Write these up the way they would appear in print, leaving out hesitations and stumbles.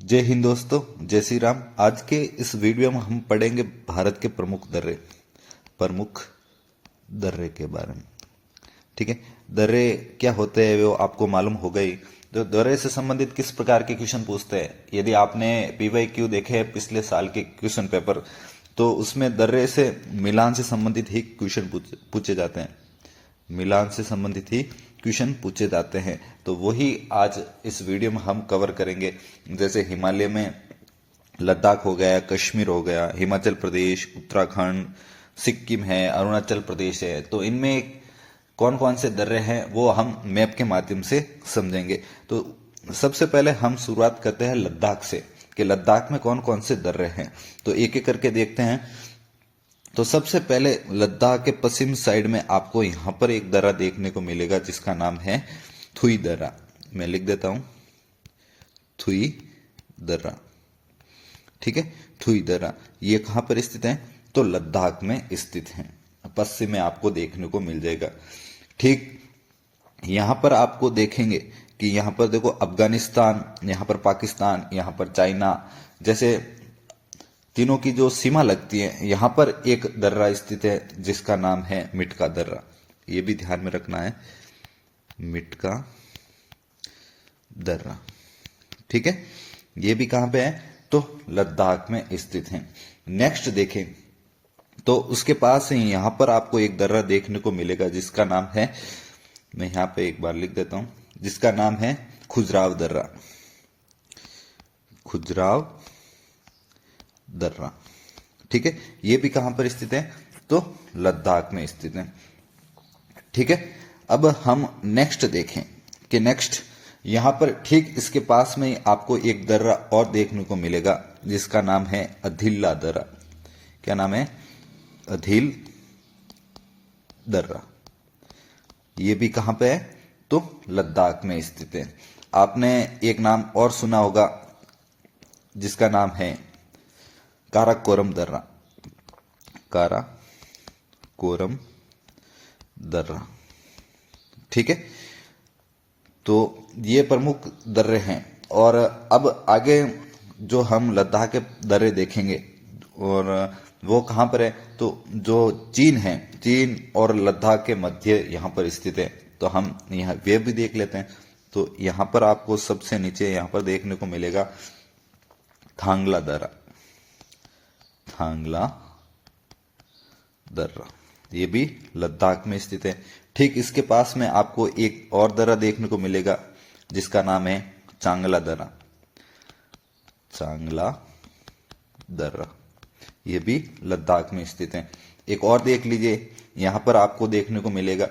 जय हिंद दोस्तों, जय श्री राम। आज के इस वीडियो में हम पढ़ेंगे भारत के प्रमुख दर्रे के बारे में। ठीक है, दर्रे क्या होते हैं वो आपको मालूम हो गई। तो दर्रे से संबंधित किस प्रकार के क्वेश्चन पूछते हैं, यदि आपने PYQ देखे हैं पिछले साल के क्वेश्चन पेपर, तो उसमें दर्रे से मिलान से संबंधित ही क्वेश्चन पूछे जाते हैं। मिलान से संबंधित ही क्वेश्चन पूछे जाते हैं, तो वही आज इस वीडियो में हम कवर करेंगे। जैसे हिमालय में लद्दाख हो गया, कश्मीर हो गया, हिमाचल प्रदेश, उत्तराखंड, सिक्किम है, अरुणाचल प्रदेश है, तो इनमें कौन कौन से दर्रे हैं वो हम मैप के माध्यम से समझेंगे। तो सबसे पहले हम शुरुआत करते हैं लद्दाख से, कि लद्दाख में कौन कौन से दर्रे हैं। तो एक एक करके देखते हैं। तो सबसे पहले लद्दाख के पश्चिम साइड में आपको यहां पर एक दर्रा देखने को मिलेगा जिसका नाम है थुई दर्रा। मैं लिख देता हूं, थुई दर्रा। ठीक है, थुई दर्रा ये कहां पर स्थित है? तो लद्दाख में स्थित है, पश्चिम में आपको देखने को मिल जाएगा। ठीक यहां पर आपको देखेंगे कि यहां पर देखो अफगानिस्तान, यहां पर पाकिस्तान, यहां पर चाइना, जैसे तीनों की जो सीमा लगती है, यहां पर एक दर्रा स्थित है जिसका नाम है मिटका दर्रा। ये भी ध्यान में रखना है, मिटका दर्रा। ठीक है, ये भी कहां पे है? तो लद्दाख में स्थित है। नेक्स्ट देखें तो उसके पास ही यहां पर आपको एक दर्रा देखने को मिलेगा जिसका नाम है, मैं यहां पे एक बार लिख देता हूं, जिसका नाम है खुजराव दर्रा। खुजराव दर्रा। ठीक है, ये भी कहां पर स्थित है? तो लद्दाख में स्थित है। ठीक है, अब हम नेक्स्ट देखें कि नेक्स्ट यहां पर ठीक इसके पास में ही आपको एक दर्रा और देखने को मिलेगा जिसका नाम है अधिल्ला दर्रा। क्या नाम है? अधिल दर्रा। ये भी कहां पे है? तो लद्दाख में स्थित है। आपने एक नाम और सुना होगा जिसका नाम है काराकोरम दर्रा। काराकोरम दर्रा। ठीक है, तो ये प्रमुख दर्रे हैं। और अब आगे जो हम लद्दाख के दर्रे देखेंगे और वो कहां पर है? तो जो चीन है, चीन और लद्दाख के मध्य यहां पर स्थित है। तो हम यहां वे भी देख लेते हैं। तो यहां पर आपको सबसे नीचे यहां पर देखने को मिलेगा थांगला दर्रा। थांगला दर्रा ये भी लद्दाख में स्थित है। ठीक इसके पास में आपको एक और दर्रा देखने को मिलेगा जिसका नाम है चांगला दर्रा। चांगला दर्रा ये भी लद्दाख में स्थित है। एक और देख लीजिए, यहां पर आपको देखने को मिलेगा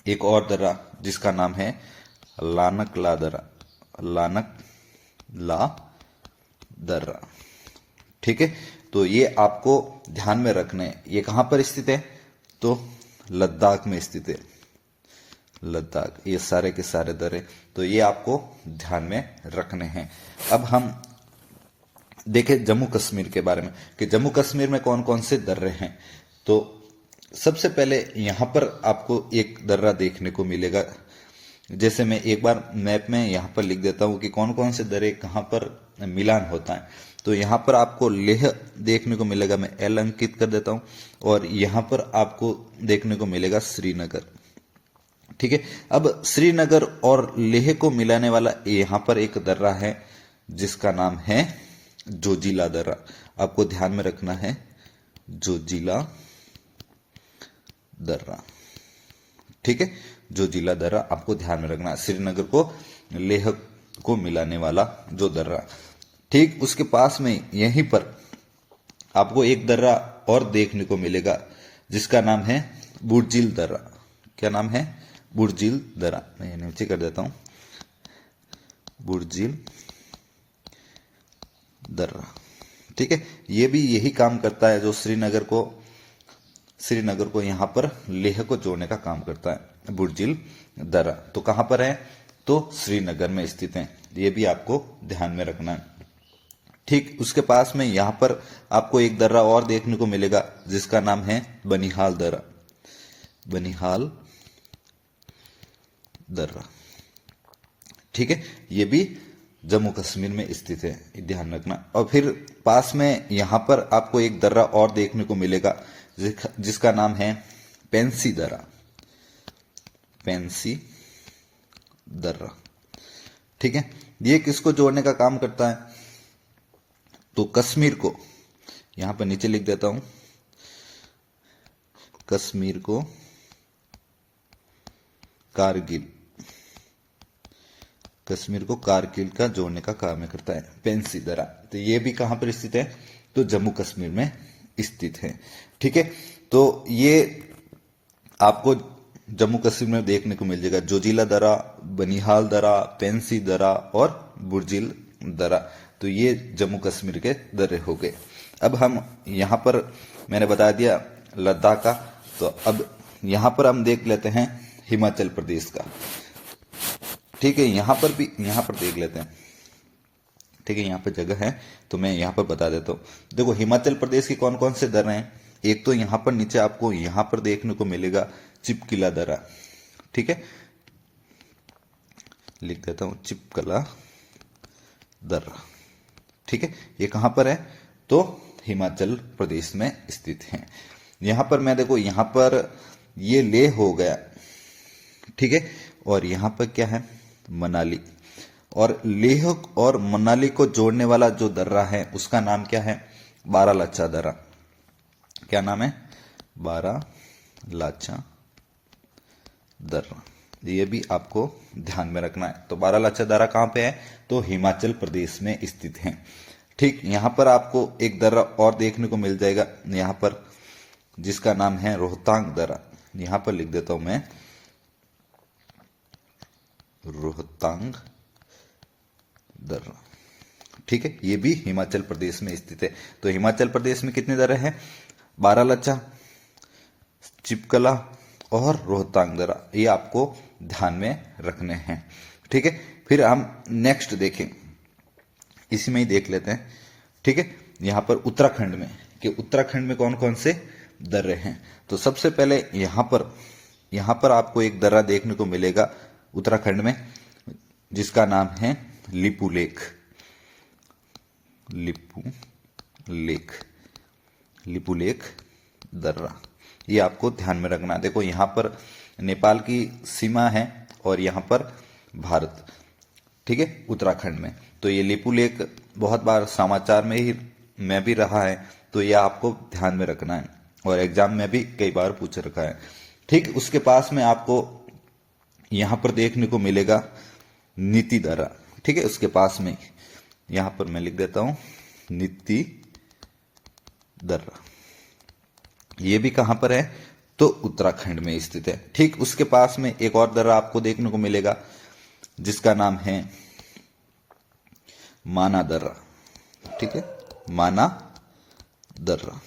एक और दर्रा जिसका नाम है लानकला दर्रा। लानकला दर्रा। ठीक है, तो ये आपको ध्यान में रखना है। ये कहां पर स्थित है? तो लद्दाख में स्थित है। लद्दाख, ये सारे के सारे दर्रे, तो ये आपको ध्यान में रखने हैं। अब हम देखें जम्मू कश्मीर के बारे में कि जम्मू कश्मीर में कौन कौन से दर्रे हैं। तो सबसे पहले यहां पर आपको एक दर्रा देखने को मिलेगा। जैसे मैं एक बार मैप में यहां पर लिख देता हूं कि कौन कौन से दर्रे कहां पर मिलान होता है। तो यहां पर आपको लेह देखने को मिलेगा, मैं L अंकित कर देता हूं। और यहां पर आपको देखने को मिलेगा श्रीनगर। ठीक है, अब श्रीनगर और लेह को मिलाने वाला यहां पर एक दर्रा है जिसका नाम है जोजिला दर्रा। आपको ध्यान में रखना है, जोजिला दर्रा। ठीक है, जोजिला दर्रा आपको ध्यान में रखना, श्रीनगर को लेह को मिलाने वाला जो दर्रा। ठीक उसके पास में यहीं पर आपको एक दर्रा और देखने को मिलेगा जिसका नाम है बुर्जिल दर्रा। क्या नाम है? बुर्जिल दर्रा। मैं नीचे कर देता हूं, बुर्जिल दर्रा। ठीक है, ये भी यही काम करता है जो श्रीनगर को यहां पर लेह को जोड़ने का काम करता है, बुर्जिल दर्रा। तो कहां पर है? तो श्रीनगर में स्थित है। ये भी आपको ध्यान में रखना है। ठीक उसके पास में यहां पर आपको एक दर्रा और देखने को मिलेगा जिसका नाम है बनिहाल दर्रा। बनिहाल दर्रा। ठीक है, ये भी जम्मू कश्मीर में स्थित है, ये ध्यान रखना। और फिर पास में यहां पर आपको एक दर्रा और देखने को मिलेगा जिसका नाम है पेंसी दर्रा, पेंसी दर्रा। ठीक है, ये किसको जोड़ने का काम करता है? तो कश्मीर को, यहां पर नीचे लिख देता हूं, कश्मीर को कारगिल, कश्मीर को कारगिल का जोड़ने का काम करता है पेंसी दर्रा। तो ये भी कहां पर स्थित है? तो जम्मू कश्मीर में स्थित है। ठीक है, तो ये आपको जम्मू कश्मीर में देखने को मिल जाएगा, जोजिला दर्रा, बनिहाल दर्रा, पेंसी दर्रा और बुर्जिल दर्रा। तो ये जम्मू कश्मीर के दर्रे हो गए। अब हम यहां पर मैंने बता दिया लद्दाख का, तो अब यहां पर हम देख लेते हैं हिमाचल प्रदेश का। ठीक है, यहां पर देख लेते हैं। ठीक है, यहां पर जगह है तो मैं यहां पर बता देता हूं। देखो हिमाचल प्रदेश के कौन कौन से दर्रे हैं। एक तो यहां पर नीचे आपको यहां पर देखने को मिलेगा चिपकिला दर्रा। ठीक है, लिख देता हूं चिपकला दर्रा। ठीक है, ये कहां पर है? तो हिमाचल प्रदेश में स्थित है। यहां पर मैं देखो, यहां पर ये लेह हो गया। ठीक है, और यहां पर क्या है? मनाली। और लेह और मनाली को जोड़ने वाला जो दर्रा है उसका नाम क्या है? बारालाचा दर्रा। क्या नाम है? बारालाचा दर्रा। ये भी आपको ध्यान में रखना है। तो बारालाचा दर्रा कहां पे है? तो हिमाचल प्रदेश में स्थित है। ठीक, यहां पर आपको एक दर्रा और देखने को मिल जाएगा यहां पर, जिसका नाम है रोहतांग दर्रा। यहां पर लिख देता हूं मैं रोहतांग दर्रा। ठीक है, ये भी हिमाचल प्रदेश में स्थित है। तो हिमाचल प्रदेश में कितने दर्रे हैं? बारालाचा, चिपकला और रोहतांग दर्रा। ये आपको ध्यान में रखने हैं। ठीक है, फिर हम नेक्स्ट देखें, इसी में ही देख लेते हैं। ठीक है, यहां पर उत्तराखंड में, कि उत्तराखंड में कौन कौन से दर्रे हैं। तो सबसे पहले यहां पर आपको एक दर्रा देखने को मिलेगा उत्तराखंड में, जिसका नाम है लिपू लेक। लिपू लेक दर्रा। ये आपको ध्यान में रखना। देखो यहां पर नेपाल की सीमा है और यहां पर भारत। ठीक है, उत्तराखंड में। तो ये लिपू लेक बहुत बार समाचार में भी रहा है, तो ये आपको ध्यान में रखना है और एग्जाम में भी कई बार पूछ रखा है। ठीक, उसके पास में आपको यहां पर देखने को मिलेगा नीति दर्रा। ठीक है, उसके पास में यहां पर मैं लिख देता हूं नीति दर्रा। ये भी कहां पर है? तो उत्तराखंड में स्थित है। ठीक, उसके पास में एक और दर्रा आपको देखने को मिलेगा जिसका नाम है माना दर्रा। ठीक है, माना दर्रा।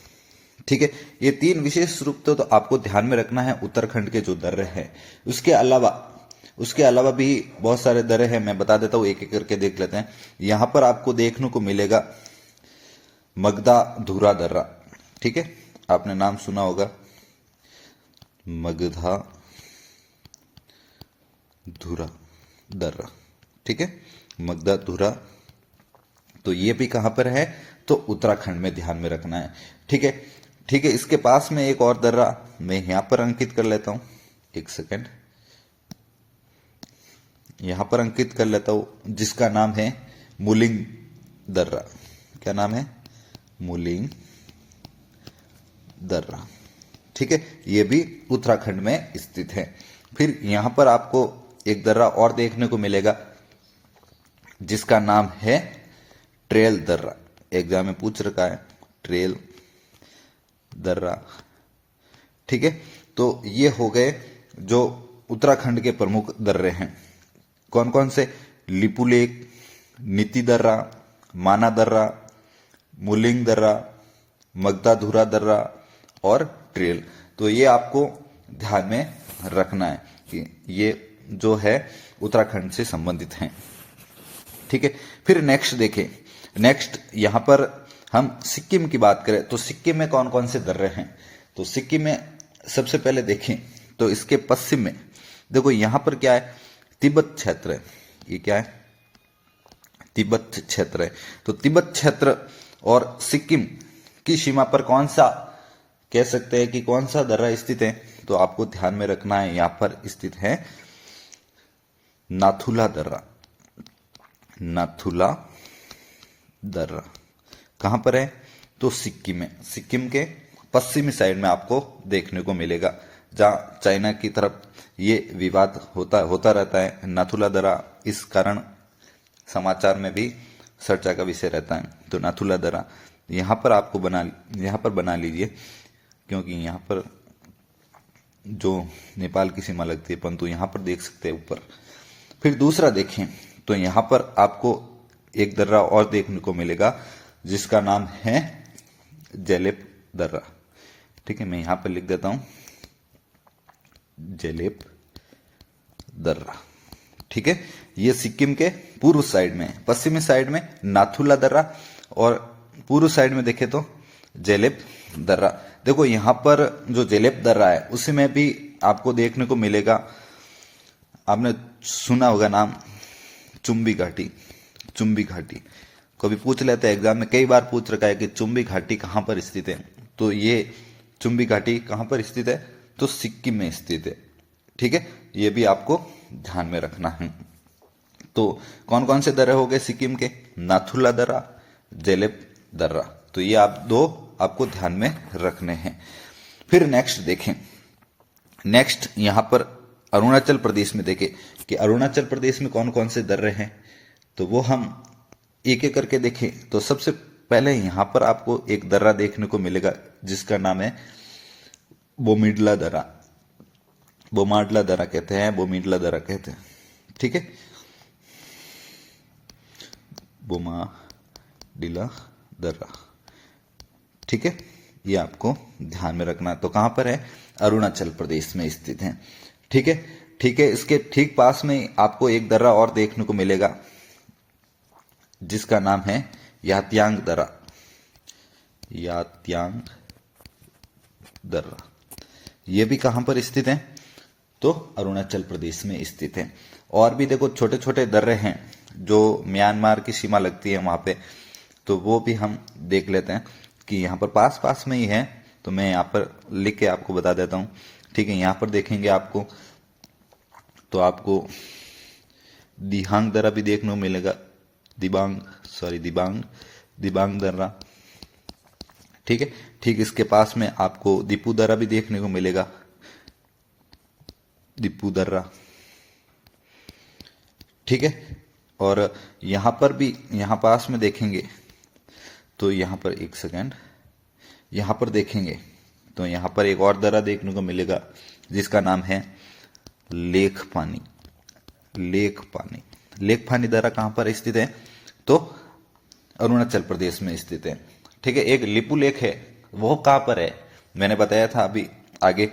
ठीक है, ये तीन विशेष रूप तो आपको ध्यान में रखना है उत्तराखंड के जो दर्रे हैं। उसके अलावा भी बहुत सारे दर्रे हैं, मैं बता देता हूं, एक एक करके देख लेते हैं। यहां पर आपको देखने को मिलेगा मगधा धुरा दर्रा। ठीक है, आपने नाम सुना होगा मगधा धुरा दर्रा। ठीक है, मगधा धुरा। तो ये भी कहां पर है? तो उत्तराखंड में, ध्यान में रखना है। ठीक है, ठीक है, इसके पास में एक और दर्रा मैं यहां पर अंकित कर लेता हूं, एक सेकंड, यहां पर अंकित कर लेता हूं, जिसका नाम है मुलिंग दर्रा। क्या नाम है? मुलिंग दर्रा। ठीक है, यह भी उत्तराखंड में स्थित है। फिर यहां पर आपको एक दर्रा और देखने को मिलेगा जिसका नाम है ट्रेल दर्रा। एग्जाम में पूछ रखा है ट्रेल दर्रा। ठीक है, तो ये हो गए जो उत्तराखंड के प्रमुख दर्रे हैं। कौन कौन से? लिपू लेक, नीति दर्रा, माना दर्रा, मुलिंग दर्रा, मगधा धुरा दर्रा और ट्रेल। तो ये आपको ध्यान में रखना है कि ये जो है उत्तराखंड से संबंधित हैं। ठीक है, फिर नेक्स्ट देखें। नेक्स्ट यहां पर हम सिक्किम की बात करें तो सिक्किम में कौन कौन से दर्रे हैं। तो सिक्किम में सबसे पहले देखें तो इसके पश्चिम में देखो यहां पर क्या है? तिब्बत क्षेत्र है। ये क्या है? तिब्बत क्षेत्र है। तो तिब्बत क्षेत्र और सिक्किम की सीमा पर कौन सा कह सकते हैं कि कौन सा दर्रा स्थित है? तो आपको ध्यान में रखना है, यहां पर स्थित है नाथुला दर्रा। नाथुला दर्रा कहां पर है? तो सिक्किम में, सिक्किम के पश्चिमी साइड में आपको देखने को मिलेगा, जहां चाइना की तरफ ये विवाद होता रहता है। नाथुला दर्रा इस कारण समाचार में भी चर्चा का विषय रहता है। तो नाथुला दर्रा यहां पर बना लीजिए, क्योंकि यहां पर जो नेपाल की सीमा लगती है, परंतु यहां पर देख सकते हैं ऊपर। फिर दूसरा देखें तो यहां पर आपको एक दर्रा और देखने को मिलेगा जिसका नाम है जेलेप दर्रा। ठीक है, मैं यहां पर लिख देता हूं जेलेप दर्रा। ठीक है, ये सिक्किम के पूर्व साइड में, पश्चिमी साइड में नाथुला दर्रा और पूर्व साइड में देखें तो जेलेप दर्रा। देखो यहां पर जो जेलेप दर्रा है उसी में भी आपको देखने को मिलेगा, आपने सुना होगा नाम चुंबी घाटी। चुंबी घाटी कभी पूछ लेते हैं एग्जाम में, कई बार पूछ रखा है कि चुंबी घाटी कहां पर स्थित है। तो ये चुंबी घाटी कहां पर स्थित है? तो सिक्किम में स्थित है। ठीक है, ये भी आपको ध्यान में रखना है। तो कौन कौन से दर्रे हो गए सिक्किम के? नाथुला दर्रा, जेलेप दर्रा। तो ये आपको ध्यान में रखने हैं। फिर नेक्स्ट देखें, नेक्स्ट यहां पर अरुणाचल प्रदेश में देखें कि अरुणाचल प्रदेश में कौन कौन से दर्रे हैं। तो वो हम एक एक करके देखें। तो सबसे पहले यहां पर आपको एक दर्रा देखने को मिलेगा जिसका नाम है बोमिडला दर्रा। बोमाडला दर्रा कहते हैं, बोमिडला दर्रा कहते हैं। ठीक है, बोमाडिला दर्रा। ठीक है, ये आपको ध्यान में रखना। तो कहां पर है? अरुणाचल प्रदेश में स्थित है। ठीक है, ठीक है, इसके ठीक पास में आपको एक दर्रा और देखने को मिलेगा जिसका नाम है यात्यांग दर्रा। यात्यांग दर्रा, यह भी कहां पर स्थित है? तो अरुणाचल प्रदेश में स्थित है। और भी देखो छोटे छोटे दर्रे हैं जो म्यांमार की सीमा लगती है वहां पे, तो वो भी हम देख लेते हैं कि यहां पर पास पास में ही है। तो मैं यहां पर लिख के आपको बता देता हूं। ठीक है, यहां पर देखेंगे आपको तो आपको दिहांग दर्रा भी देखने को मिलेगा, दिबांग दर्रा। ठीक है, ठीक इसके पास में आपको दीपू दर्रा भी देखने को मिलेगा, दीपू दर्रा। ठीक है, और यहां पर भी, यहां पास में देखेंगे तो यहां पर एक सेकेंड, यहां पर देखेंगे तो यहां पर एक और दर्रा देखने को मिलेगा जिसका नाम है लेख पानी। लेख पानी, लेख पानी दर्रा कहां पर स्थित है? तो अरुणाचल प्रदेश में स्थित है। ठीक है, एक लिपू लेक है, वो कहां पर है? मैंने बताया था अभी आगे।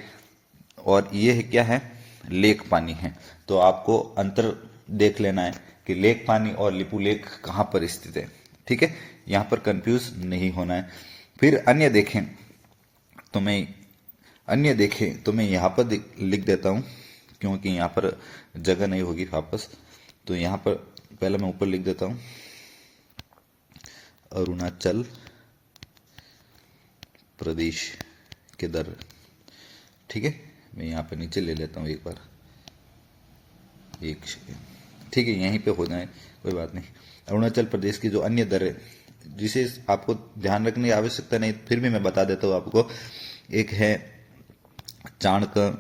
और ये है क्या है? लेक पानी है। तो आपको अंतर देख लेना है कि लेक पानी और लिपू लेक कहां पर स्थित है। ठीक है, यहां पर कंफ्यूज नहीं होना है। फिर अन्य देखें तो मैं यहां पर लिख देता हूं, क्योंकि यहां पर जगह नहीं होगी वापस। तो यहां पर पहले मैं ऊपर लिख देता हूं अरुणाचल प्रदेश के दर्रे। ठीक है, मैं यहां पर नीचे ले लेता हूं एक बार, एक सेकेंड। ठीक है, यहीं पे हो जाए कोई बात नहीं। अरुणाचल प्रदेश के जो अन्य दर्रे जिसे आपको ध्यान रखने की आवश्यकता नहीं, फिर भी मैं बता देता हूं आपको। एक है चाणकण,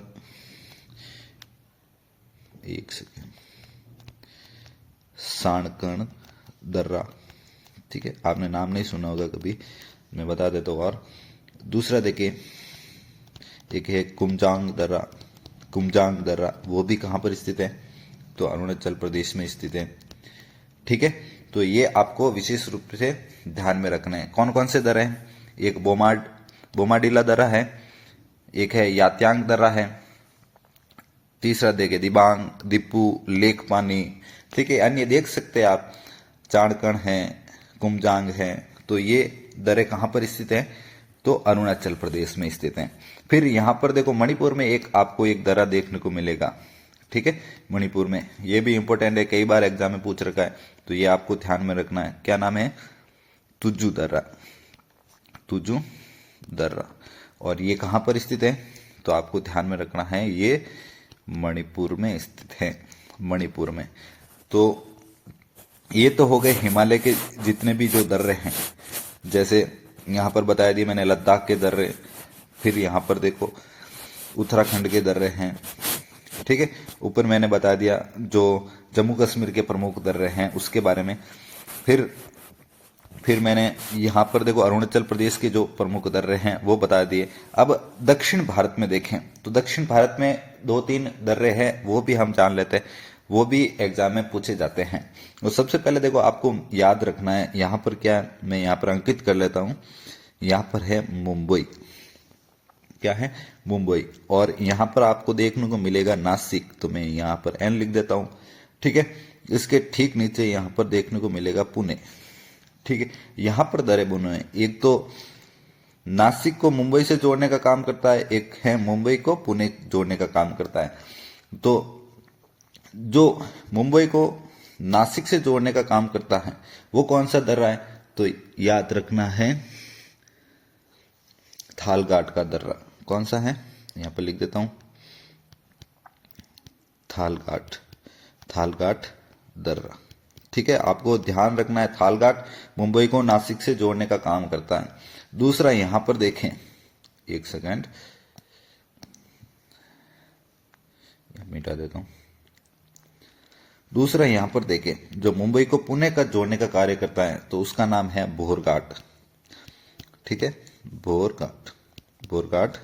एक सेकेंड, साणकण दर्रा। ठीक है, आपने नाम नहीं सुना होगा कभी, मैं बता देता हूं। और दूसरा देखिए, एक है कुमजांग दर्रा। कुमजांग दर्रा वो भी कहां पर स्थित है? तो अरुणाचल प्रदेश में स्थित है। ठीक है, तो ये आपको विशेष रूप से ध्यान में रखना है। कौन कौन से दर्रे हैं? एक बोमाडिला दर्रा है, एक है यात्यांग दर्रा है, तीसरा देखे दिबांग, दीपू, लेक पानी। ठीक है, अन्य देख सकते हैं आप, चाणकण है, कुमजांग है। तो ये दर्रे कहां पर स्थित है? तो अरुणाचल प्रदेश में स्थित है। फिर यहां पर देखो मणिपुर में आपको एक दर्रा देखने को मिलेगा। ठीक है, मणिपुर में, ये भी इंपॉर्टेंट है, कई बार एग्जाम में पूछ रखा है। तो ये आपको ध्यान में रखना है। क्या नाम है? तुजू दर्रा, तुजू दर्रा। और ये कहाँ पर स्थित है? तो आपको ध्यान में रखना है, ये मणिपुर में स्थित है, मणिपुर में। तो ये तो हो गए हिमालय के जितने भी जो दर्रे हैं, जैसे यहाँ पर बताया दिया मैंने लद्दाख के दर्रे, फिर यहाँ पर देखो उत्तराखंड के दर्रे हैं, ठीक है। ऊपर मैंने बता दिया जो जम्मू कश्मीर के प्रमुख दर्रे हैं उसके बारे में। फिर मैंने यहाँ पर देखो अरुणाचल प्रदेश के जो प्रमुख दर्रे हैं वो बता दिए। अब दक्षिण भारत में देखें तो दक्षिण भारत में 2-3 दर्रे हैं, वो भी हम जान लेते हैं, वो भी एग्जाम में पूछे जाते हैं। तो सबसे पहले देखो आपको याद रखना है, यहाँ पर क्या मैं यहाँ पर अंकित कर लेता हूँ, यहाँ पर है मुंबई। क्या है? मुंबई। और यहाँ पर आपको देखने को मिलेगा नासिक, तो मैं यहाँ पर एन लिख देता हूँ, ठीक है। इसके ठीक नीचे यहाँ पर देखने को मिलेगा पुणे, ठीक है। यहाँ पर दर्रे बुने हैं, एक तो नासिक को मुंबई से जोड़ने का काम करता है, एक है मुंबई को पुणे जोड़ने का काम करता है। तो जो मुंबई को नासिक से जोड़ने का काम करता है वो कौन सा दर्रा है? तो याद रखना है थालघाट का दर्रा। कौन सा है? यहां पर लिख देता हूं, थालघाट, थालघाट दर्रा, ठीक है। आपको ध्यान रखना है थालघाट मुंबई को नासिक से जोड़ने का काम करता है। दूसरा यहां पर देखें, एक सेकंड मिटा देता हूं। दूसरा यहां पर देखें जो मुंबई को पुणे का जोड़ने का कार्य करता है तो उसका नाम है बोरघाट, ठीक है, बोरघाट, बोरघाट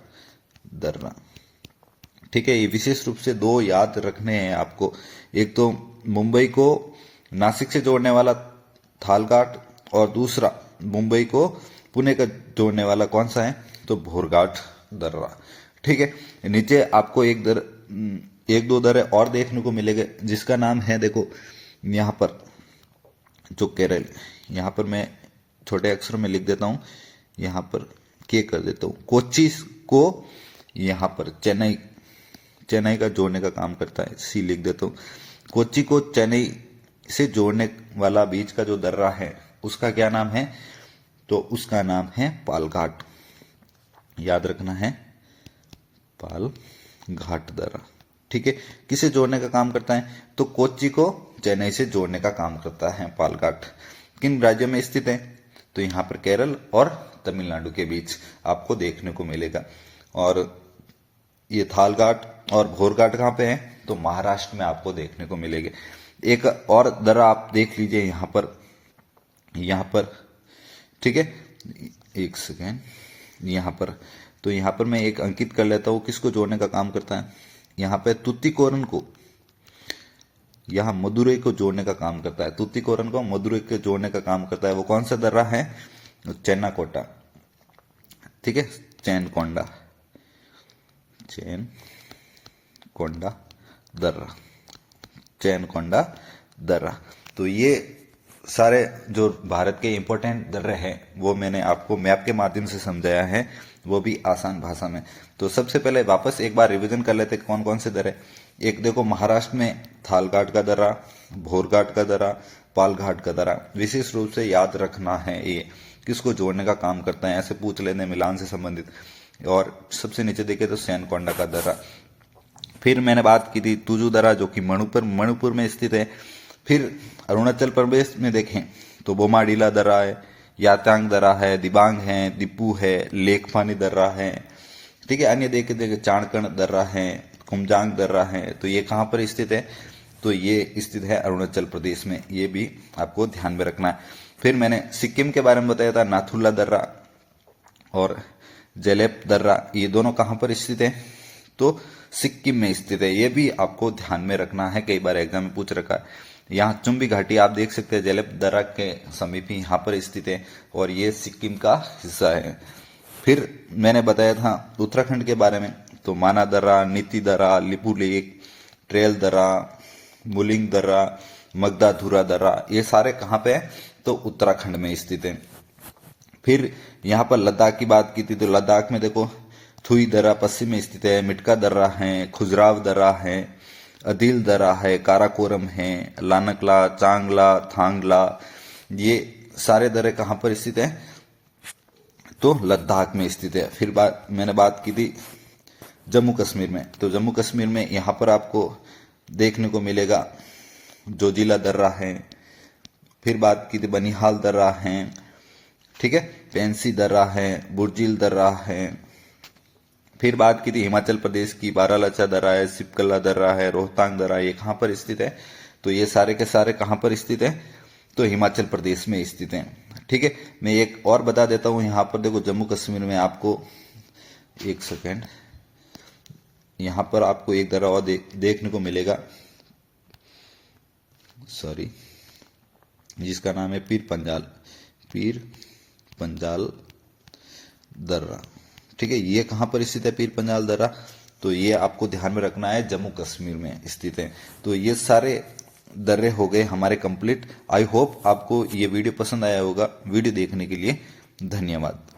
दर्रा, ठीक है। ये विशेष रूप से 2 याद रखने हैं आपको, एक तो मुंबई को नासिक से जोड़ने वाला थालघाट और दूसरा मुंबई को पुणे का जोड़ने वाला कौन सा है? तो बोरघाट दर्रा, ठीक है। नीचे आपको एक दो दर्रे और देखने को मिलेंगे जिसका नाम है, देखो यहाँ पर जो केरल, यहाँ पर मैं छोटे अक्षरों में लिख देता हूँ, यहाँ पर के कर देता हूँ। कोच्चि को यहाँ पर चेन्नई, चेन्नई का जोड़ने का काम करता है, सी लिख देता हूँ। कोच्चि को चेन्नई से जोड़ने वाला बीच का जो दर्रा है उसका क्या नाम है? तो उसका नाम है पालघाट, याद रखना है, पालघाट दर्रा, ठीक है। किसे जोड़ने का काम करता है? तो कोच्चि को चेन्नई से जोड़ने का काम करता है पालघाट। किन राज्यों में स्थित है? तो यहाँ पर केरल और तमिलनाडु के बीच आपको देखने को मिलेगा। और ये थालघाट और भोरघाट कहाँ पे है? तो महाराष्ट्र में आपको देखने को मिलेंगे। एक और दर्रा आप देख लीजिए यहाँ पर, ठीक है, एक सेकेंड, यहाँ पर, तो यहाँ पर मैं एक अंकित कर लेता हूँ, किसको जोड़ने का काम करता है? यहाँ पे तुतीकोरन को, यहाँ मदुरई को जोड़ने का काम करता है, तुतीकोरन को मदुरई को जोड़ने का काम करता है। वो कौन सा दर्रा है? चेन्नाकोटा, ठीक है, चैनकोंडा, चैनकोंडा दर्रा, चैनकोंडा दर्रा। तो ये सारे जो भारत के इंपॉर्टेंट दर्रे हैं वो मैंने आपको मैप के माध्यम से समझाया है, वो भी आसान भाषा में। तो सबसे पहले वापस एक बार रिवीजन कर लेते कौन कौन से दर्रे। एक देखो महाराष्ट्र में थालघाट का दर्रा, भोरघाट का दर्रा, पालघाट का दर्रा, विशेष रूप से याद रखना है ये किसको जोड़ने का काम करता है, ऐसे पूछ लेने मिलान से संबंधित। और सबसे नीचे देखे तो सैनकोंडा का दर्रा। फिर मैंने बात की थी तुजू दर्रा जो कि मणिपुर में स्थित है। फिर अरुणाचल प्रदेश में देखें तो बोमाडीला दर्रा है, यातांग दर्रा है, दिबांग है, दिपू है, लेखपानी दर्रा है, ठीक है। अन्य देखे चाणकण दर्रा है, कुमजांग दर्रा है। तो ये कहाँ पर स्थित है? तो ये स्थित है अरुणाचल प्रदेश में, ये भी आपको ध्यान में रखना है। फिर मैंने सिक्किम के बारे में बताया था, नाथुला दर्रा और जेलेप दर्रा, ये दोनों कहाँ पर स्थित है? तो सिक्किम में स्थित है, ये भी आपको ध्यान में रखना है, कई बार एग्जाम में पूछ रखा है। यहाँ चुम्बी घाटी आप देख सकते हैं, जेलेप दर्रा के समीप ही यहाँ पर स्थित है और ये सिक्किम का हिस्सा है। फिर मैंने बताया था उत्तराखंड के बारे में, तो माना दर्रा, नीति दर्रा, लिपू लेक, ट्रेल दर्रा, मुलिंग दर्रा, मगधाधुरा दर्रा, ये सारे कहाँ पे है? तो उत्तराखंड में स्थित है। फिर यहाँ पर लद्दाख की बात की थी, तो लद्दाख में देखो थुई दर्रा पश्चिम में स्थित है, मिटका दर्रा है, खुजराव दर्रा है अदील दर्रा है, काराकोरम है, लानकला, चांगला, थांगला, ये सारे दर्रे कहाँ पर स्थित हैं? तो लद्दाख में स्थित है। फिर मैंने बात की थी जम्मू कश्मीर में, तो जम्मू कश्मीर में यहाँ पर आपको देखने को मिलेगा जोजिला दर्रा है। फिर बात की थी बनिहाल दर्रा है, ठीक है, पेंसी दर्रा है, बुर्जिल दर्रा है। फिर बात की थी हिमाचल प्रदेश की, बारालाचा दर्रा है, सिपकला दर्रा है, रोहतांग दर्रा, ये कहाँ पर स्थित है? तो ये सारे के सारे कहाँ पर स्थित है? तो हिमाचल प्रदेश में स्थित हैं। ठीक है, मैं एक और बता देता हूँ, यहाँ पर देखो जम्मू कश्मीर में आपको, एक सेकेंड, यहाँ पर आपको एक दर्रा और देखने को मिलेगा, सॉरी, जिसका नाम है पीर पंजाल दर्रा। ठीक है, ये कहाँ पर स्थित है पीर पंजाल दर्रा? तो ये आपको ध्यान में रखना है, जम्मू कश्मीर में स्थित है। तो ये सारे दर्रे हो गए हमारे कंप्लीट। आई होप आपको ये वीडियो पसंद आया होगा। वीडियो देखने के लिए धन्यवाद।